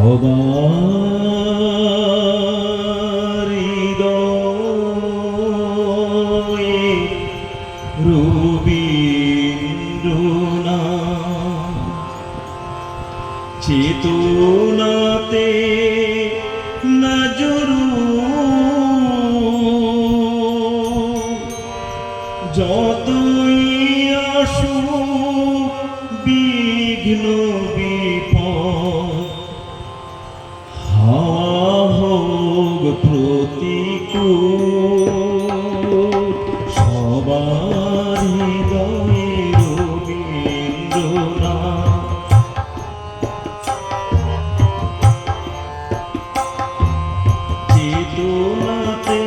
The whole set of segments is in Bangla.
সবার হৃদয়ে রবীন্দ্রনাথ চেতনাতে যতই আসুক বিঘ্ন বিপদ হাওয়া হোক প্রতিকূল সবার হৃদয়ে রবীন্দ্রনাথ চেতনাতে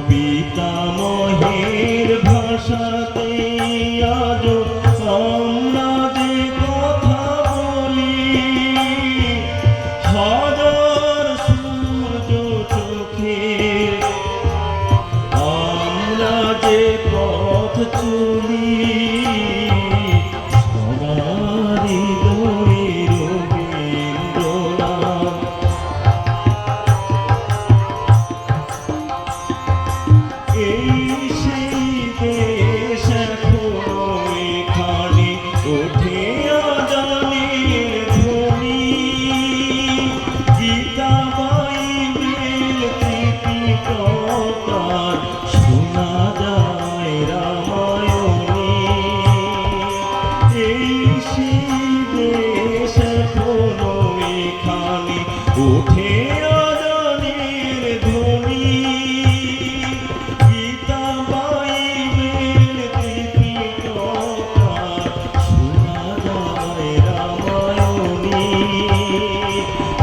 পিতামহের ভাষাতে আজ আমরা যে কথা বলি হাজার সূর্য চোখে আমরা যে পথ চলি উঠে আজানের ধ্বনি গীতা বাইবেল ত্রিপিটকা শোনা যায় রামায়ণী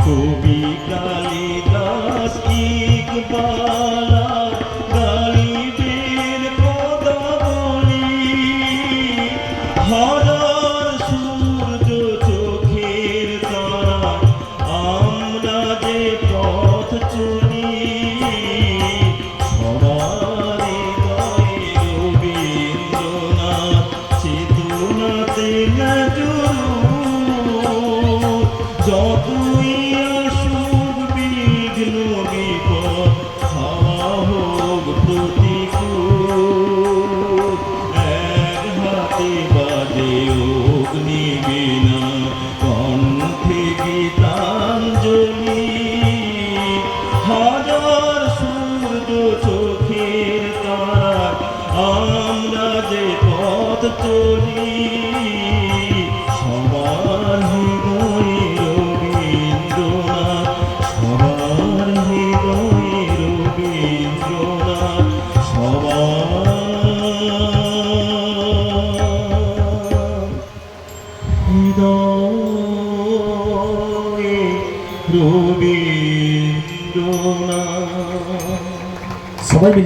কবি কালিদাস ইকবাল গালিবের পদাবলী হাজার সূর্য চোখের তারা আমরা যে পথ চলি সবার হৃদয়ে রবীন্দ্রনাথ চেতনাতে যতই আসুক বিঘ্ন বিপদ হাওয়া হোক প্রতিকূল এক হাতে বাজে অগ্নিবীণা কণ্ঠে গীতাঞ্জলি হাজার সূর্য চোখের তারা আমরা যে পথ চলি সবার হৃদয়ে রবীন্দ্রনাথ সবার হৃদয়ে রবীন্দ্রনাথ সবার হৃদয়ে রবীন্দ্রনাথ। সবাই